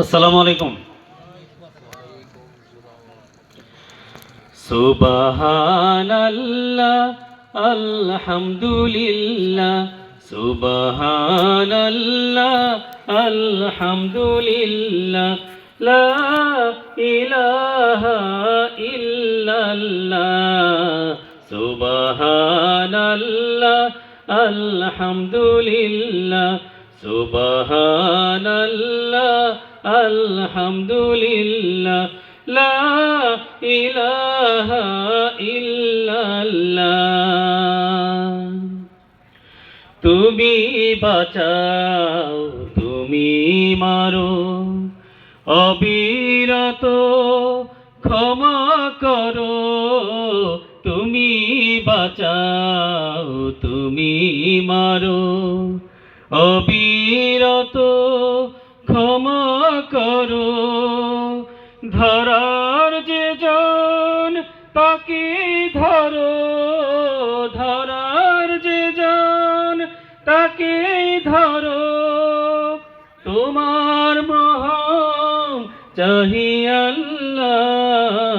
আসসালামু আলাইকুম। সুবহানাল্লাহ আলহামদুলিল্লাহ, সুবহানাল্লাহ আলহামদুলিল্লাহ, লা ইলাহা ইল্লাল্লাহ, সুবহানাল্লাহ আলহামদুলিল্লাহ, সুবহানাল্লাহ আলহামদুলিল্লাহ, লা ইলাহা ইল্লাল্লাহ। তুমি বাঁচাও, তুমি মারো, অবিরত ক্ষমা করো। তুমি বাঁচাও, তুমি মারো, অবিরত ক্ষমা করো। ধরার যে জন তাকে ধরো, ধরার যে জন তাকে ধরো। তোমার মহান চাহি আল্লাহ,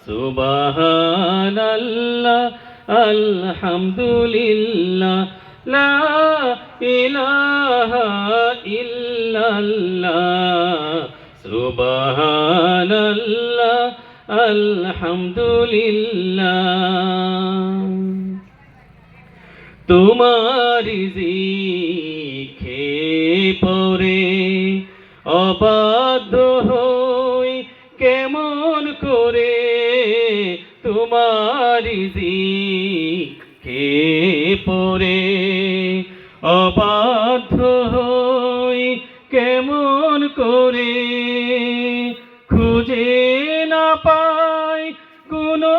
সুবহানাল্লাহ আলহামদুলিল্লাহ, লা ইলাহা ইল্লাল্লাহ, সুবহানাল্লাহ আলহামদুলিল্লাহ। তোমার জিখে পরে অবাধ্য হই কেমন করে, তোমার জিখে পরে অবাধ্য হই কেমন করে। খুঁজে না পাই কোনো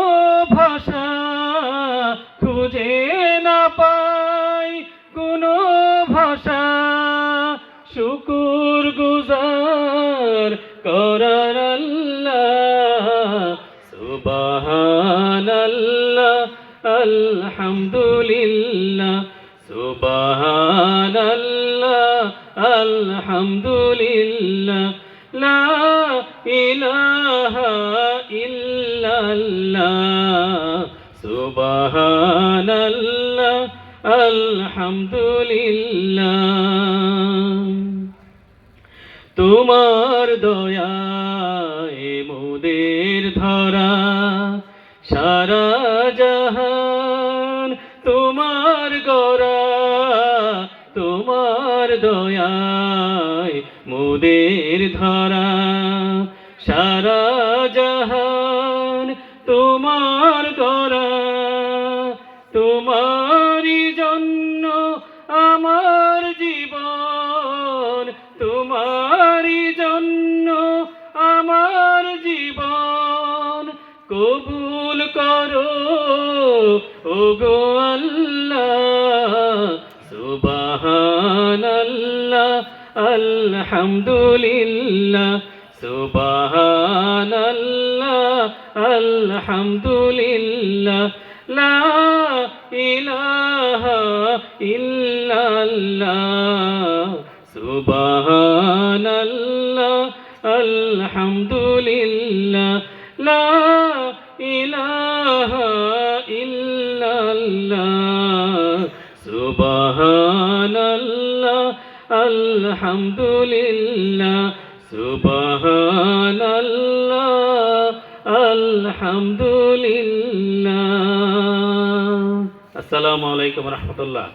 ভাষা, খুঁজে না পাই কোনো ভাষা, শুকুর গুজার করার আল্লাহ, সুবহানাল্লাহ আলহামদুলিল্লাহ, সুবহানাল্লাহ আলহামদুলিল্লাহ, লা ইলাহা ইল্লাল্লাহ, সুবহানাল্লাহ আলহামদুলিল্লাহ। তোমার দয়ায় মোদের ধরা সারা জাহান তোমার গড়া, তোমার দয়ায় মোদের ধরা সারা জাহান তোমার গড়া। তোমারই জন্য আমার জীবন, তোমারই জন্য আমার জীবন, কবুল করো ওগো আল্লাহ, সুবহানাল্লাহ আলহামদুলিল্লাহ, সুবহানাল্লাহ আলহামদুলিল্লাহ, লা ইলাহা ইল্লাল্লাহ, সুবহানাল্লাহ আলহামদুলিল্লাহ, লা ইলাহা ইল্লাল্লাহ, সুবহানাল্লাহ আলহামদুলিল্লাহ, সুবহানাল্লাহ আলহামদুলিল্লাহ। আসসালামু আলাইকুম ওয়া রাহমাতুল্লাহ।